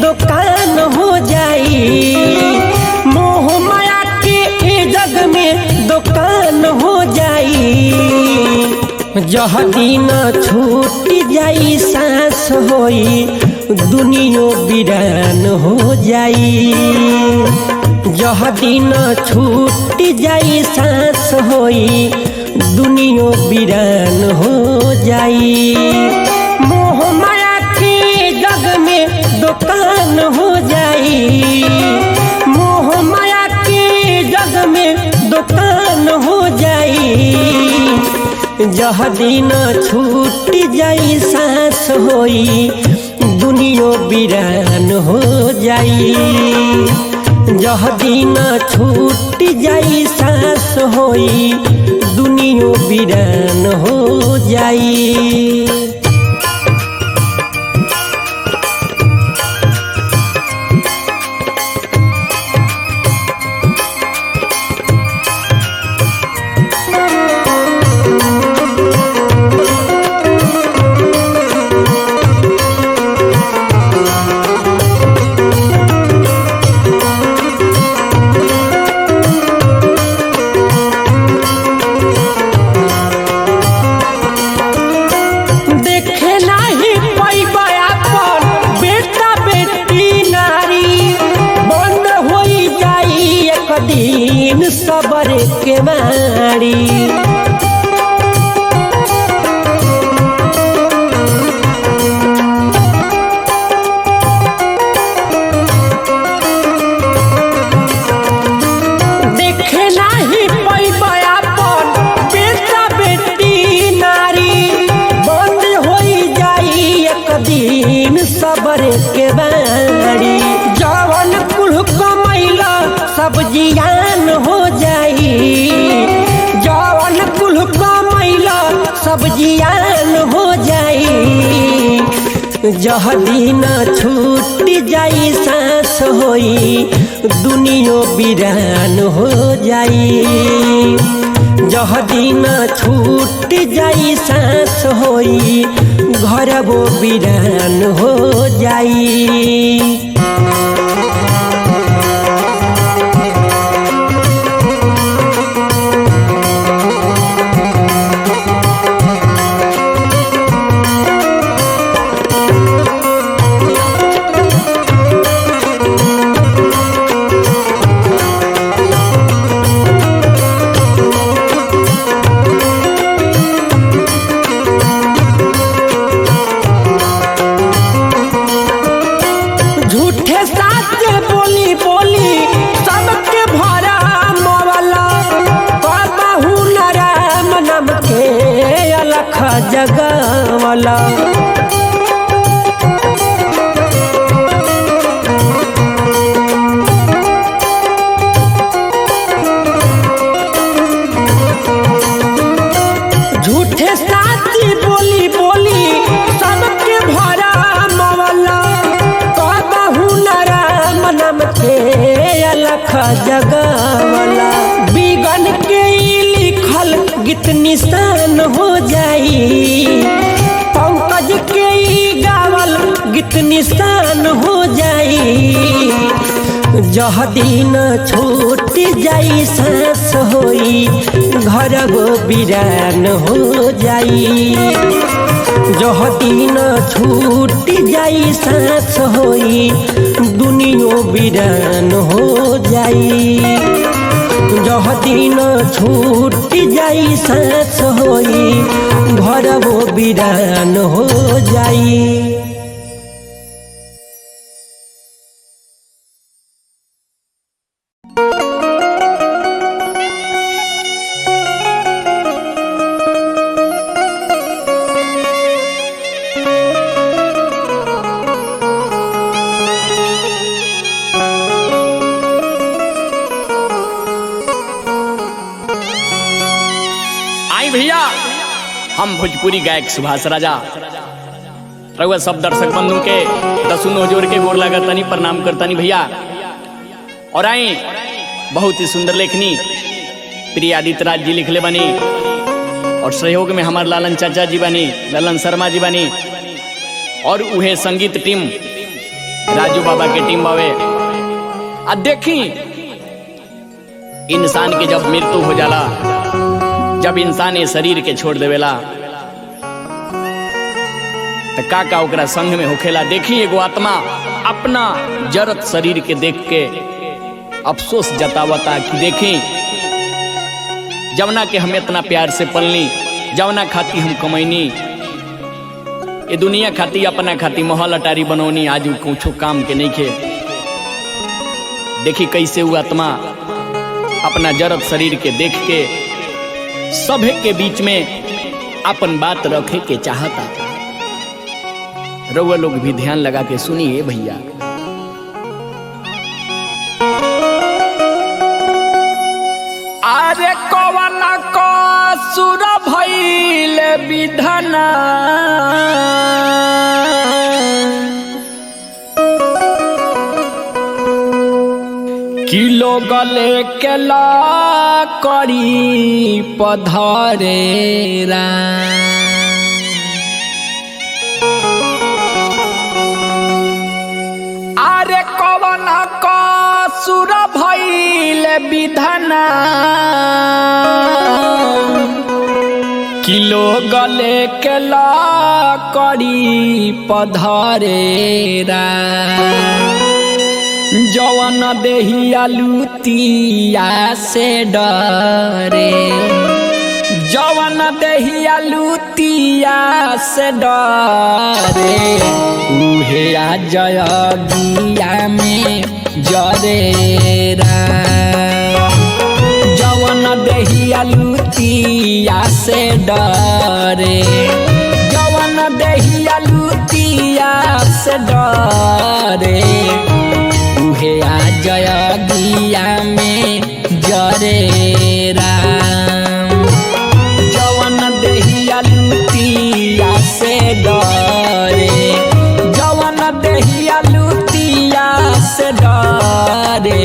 दुकान हो जाई, मोह माया के जग में दुकान हो जाई। जह दिन छूट जाई सांस होई दुनिया वीरान हो जाई। जह दिन छूट जाई सांस होई दुनिया वीरान हो जाई। मोह माया के जग में दुकान हो जाई, मोह माया के जग में दुकान हो जाई। जह दिन छूट जाई सांस होई दुनिया वीरान हो जाई। जह दिन छूट जाई सांस होई दुनिया वीरान हो जाई। दिन सबर के मारी देखे नाही पैबा अपन बेटा बेटी नारी। बंद हो जाई एक दिन सबर के मारी। जवन कुल कमैला सब जियान हो जाई। जवन कुल कमैला सब जियान हो जाई। जह दिन छूट जाई सांस होई दुनिया वीरान हो जाई। जह दिन छूट जाई सांस होई घर वो वीरान हो जाई। जगवाला झूठे साथी बोली बोली सबके भरा मवला। कहू न राम नाम के अलख जगवाला। बिगन के लिखल गीत निशान हो जाई। पंकज के गावल गीत निशान हो जाई। जह दिन छूट जाई सांस होई घर वो वीरान हो जाई। जह दिन छूट जाई सांस होई दुनिया वीरान हो जाई। जह दिन छूट जाई सांस होई घर वो वीरान हो जाई। भैया हम भोजपुरी गायक सुभाष राजा रउआ सब दर्शक बंधु के दसुनो जोर के गोर लागतनी प्रणाम करतनी भैया। और आई बहुत ही सुंदर लेखनी प्रिय आदित्य राज जी लिखले बनी और सहयोग में हमारे लालन चाचा जी बनी, ललन शर्मा जी बनी और उहे संगीत टीम राजू बाबा के टीम बावे। अब देखी इंसान के जब मृत्यु हो जाला, जब इंसान ये शरीर के छोड़ देवेला तो का ओकरा संग में होखेला। देखी एगो आत्मा अपना जरत शरीर के देख के अफसोस जतावता कि देखी जवना के हम इतना प्यार से पलनी, जवना खाती हम कमैनी, ये दुनिया खाती अपना खाती महल अटारी बनौनी, आज कुछ काम के नहीं खे। देखी कैसे वो आत्मा अपना जरत शरीर के देख के सभे के बीच में अपन बात रखे के चाहता। रउआ लोग भी ध्यान लगा के सुनिए भैया। अरे कवन कसुर भइल विधना, किलो गले के ला करी पधरेरा। अरे कवन कसुर भइल विधना, किलो गले के ला करी पधरेरा। जवन देहिया लुतिया से डरे, जवन देहिया लुतिया से डरे, उहे आ जयगिया में जरेरा। जवन देहिया लुतिया से डरे, जवन देहिया लुतिया से डरे, उहे आ जयगिया में जरेरा। जवन देहिया लुतिया से डरे, जवन देहिया लुतिया से डरे,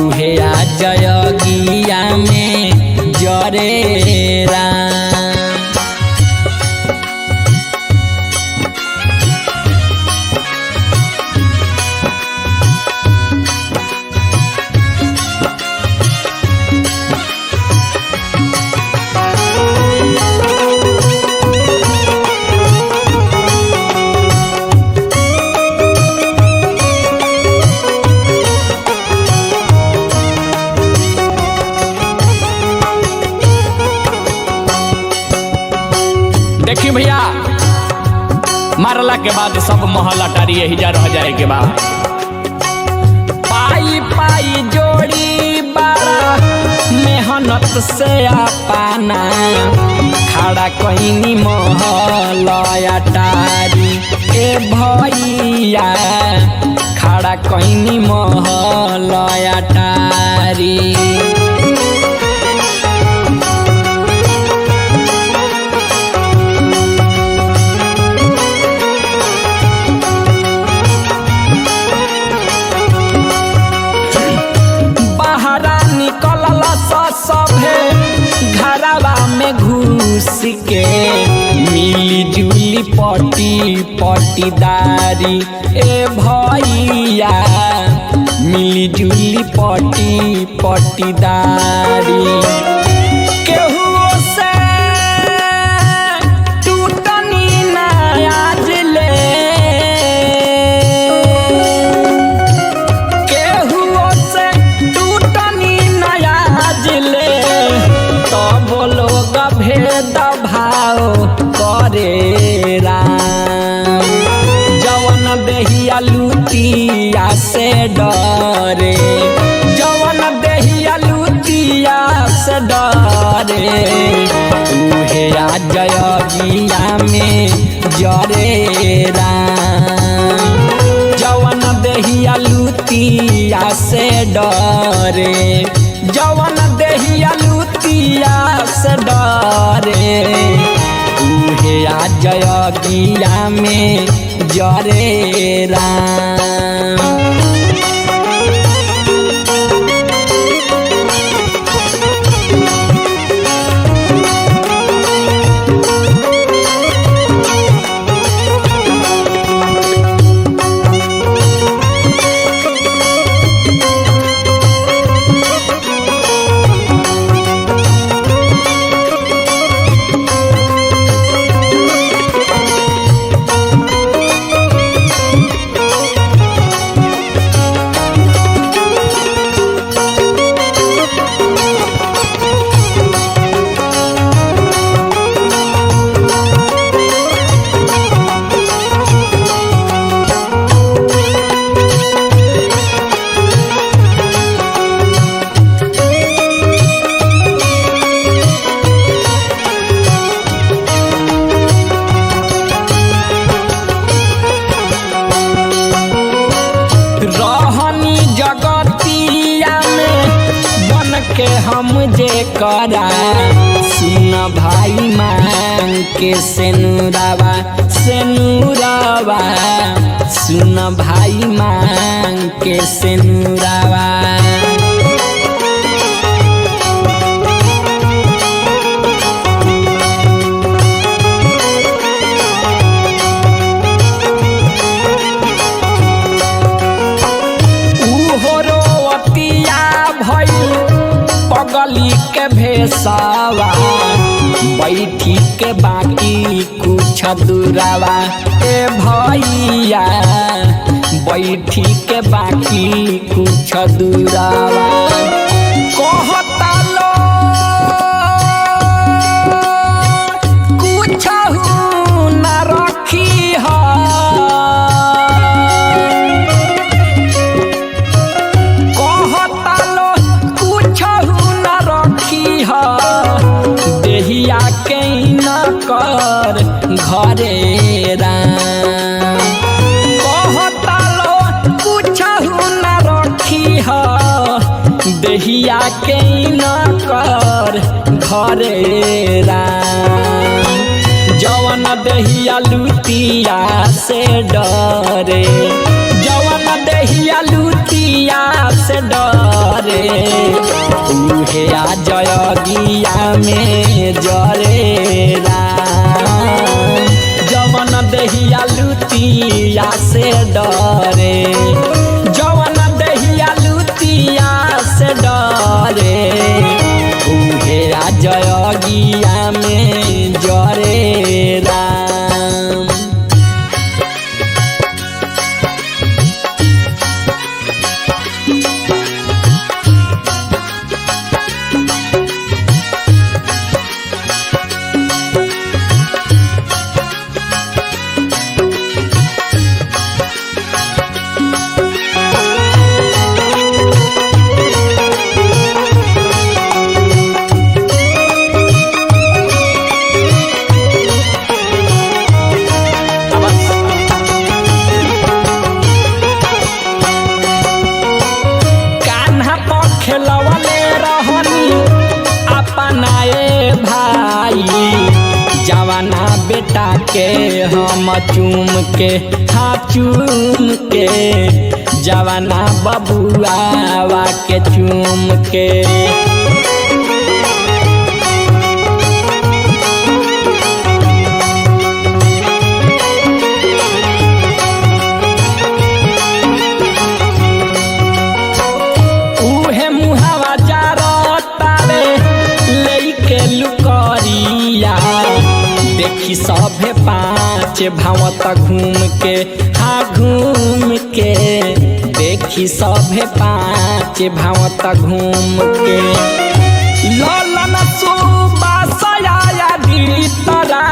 उहे आ जयगिया में जरेरा। देखी भैया मारला के बाद सब महल अटारी हिजा रह जाए के बाद पाई पाई जोड़ी बारा मेहनत से अपना खड़ा कहीं महल अटारी। ए भैया खड़ा कहीं महल अटारी। सभे घरवा में घुस के मिली जुली पटी पटीदारी। ए भैया मिली जुली पटी पटीदारी। केहू से टूटनी ना आज ले, केहू से टूटनी ना आज ले, तब लोग भेद भाव करे राम। जवन देहिया लुतिया से डरे, जवन देहिया लुतिया से डरे, उहे आ जयगिया में जरे राम। जवन देहिया लुतिया से डरे, जवन देहिया लुतिया से डरे उहे आ जयगिया में जरे राम। रहनी जगतिया में बन के हम जे करा सुन भाई मांग के सेनुरावा सेनुरावा सुन भाई मांग के सेनुरावा। पगली के भेसावा बैठी के बाकी कुछ दूरावा ए भैया बैठी के बाकी कुछ दूरावा। कहता लो कुछ न रखी देहिया के न कर घरे राम। कहता लो कुछ न रखी देहिया के न कर घरे राम। जवन देहिया लुतिया से डरे जवन देहिया लुतिया से डरे उहे आ जयगिया में जरे राम। जवन देहिया लुतिया से डरे जवन देहिया लुतिया से डरे उहे आ जयगिया में जरे राम। खेलवले रहनी अपनाए भाई जवाना बेटा के हम चूम के चूम के जवाना बबुआवा के चूम के। देखी सभे पाँच भावत घूम के घूम के देखी सभे पाँच भावत घूम के। ललन सुबासया भीतरा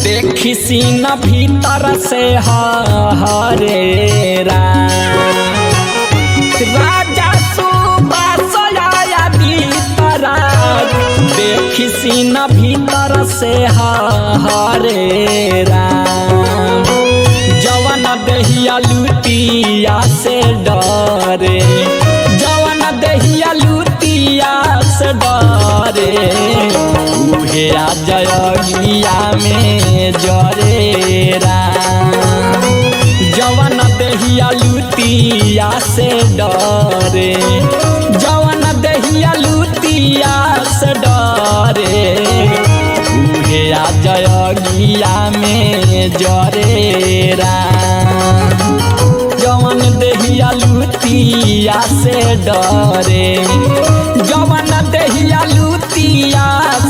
देखी सीन भीतर से हरे राजा सुबासया भीतरा देखी सीन भीतर से हरे राम। जवन देहिया लुटिया से डरे में जरे राम जवन देहिया लुतिया से डरे जवन देहिया लुतिया से डरे उहे आ जयगिया में जरे राम जवन देहिया लुतिया से डरे जवन देहिया लुतिया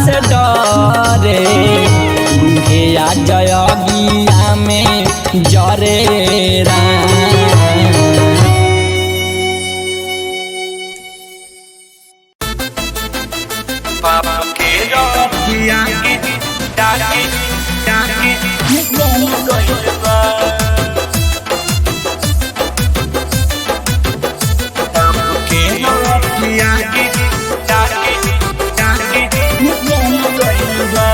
से डरे उहे आ जयगिया में जरे राम। पापा के रतिया के डाके डाके निकल गइल बा पापा के रतिया के डाके डाके निकल गइल बा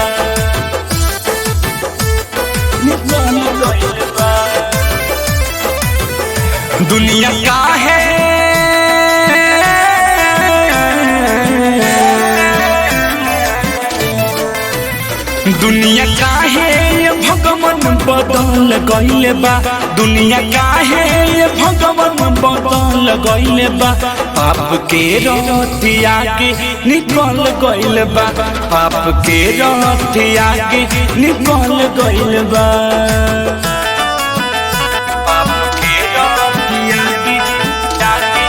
निकल गइल बा दुनिया का है दुनिया काहे ये भगवान बदल गइले बा दुनिया काहे ये भगवान बदल गइले बा पाप के रतिया के निकल गइले बा पाप के रतिया के निकल गइले बा पाप के रतिया के जाके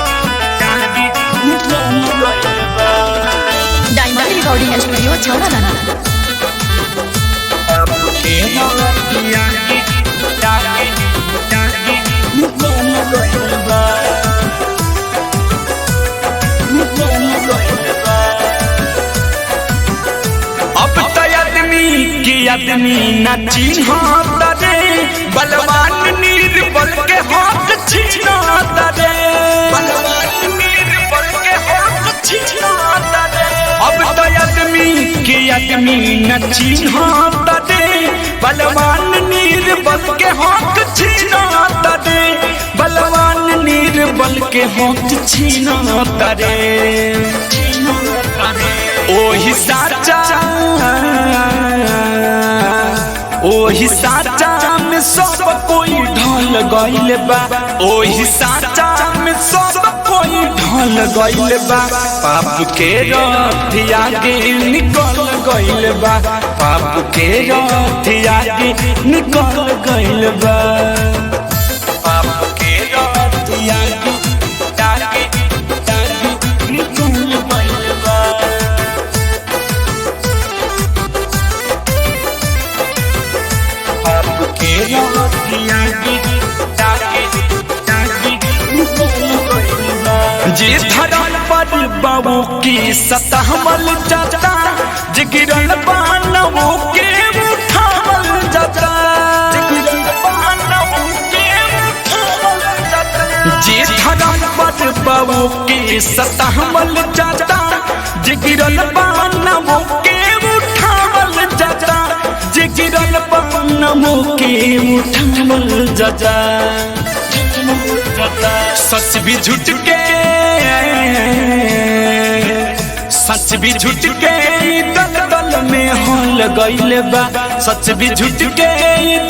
जाके निकल गइले बा डायमंड रिकॉर्डिंग स्टूडियो छौड़ा अब तो आदमी न चिन्हता रे बलवान निर्बल के हाथ छीनता रे बलवान निर्बल के हाथ छीनता रे अब तो आदमी न चिन्हता रे बलवान निर्बल के हाथ छीनता रे बलवान निर्बल के हाथ छीनता रे ओही साचा में सब कोई ढल गइल बा ओही साचा में सब कोई ढल गइल बा पाप के रतिया के निकल गइल बा पाप के रतिया के निकल गइल बा पाप के रतिया के डाके डाके निकल गइल बा जी धरल पर बाबू की सतहमल जाता जिगिरल बानवो के उठावल जाता जिगिरल बानवो के उठावल जाता जी धरल पर बाबू की सतहमल जाता जिगिरल बानवो के उठावल जाता जिगिरल बानवो के उठावल जाता सच भी झूठ के दल दल में हल गइले बा सच भी झूठ के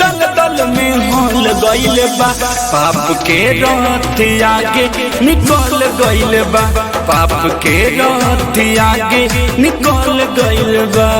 दल दल में हल गइले बा पाप के रतिया के निकल गइले बा पाप के रतिया के निकल गइले बा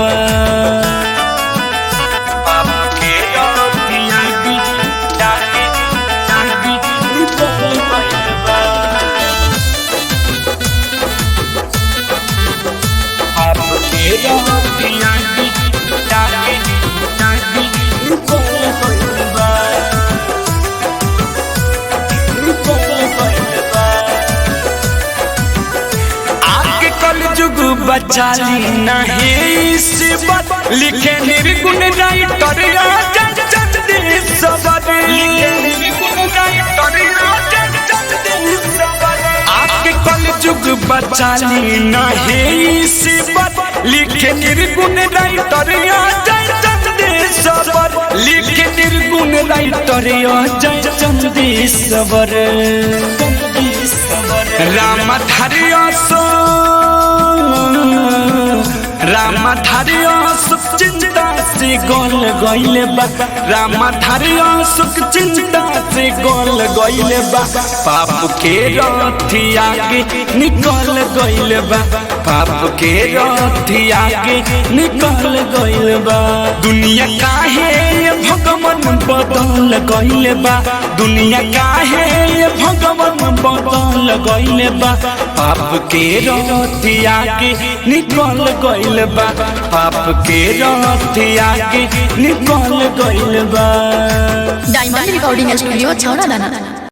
बचाली नहीं सिबत लिखे निर्गुण राइटर जगदीश सबर लिखे निर्गुण राइटर जगदीश सबर आपके कल जुग बचाली नहीं सिबत लिखे निर्गुण राइटर जगदीश सबर लिखे निर्गुण राइटर जगदीश सबर रामधारिया चिंता से गोल गइल बा रामाधारिया सुख चिंता से गोल गइल बा पाप के रथिया के निकल गइल बा पाप के रथिया के निकल गइल बा दुनिया काहे भगवान बदल गइल बा दुनिया काहे भगवान बदल गइल बा पाप के रथिया के निकल गइल बा पाप के रथिया के निकल गइल बा डायमंड रिकॉर्डिंग स्टूडियो छौड़ा दाना।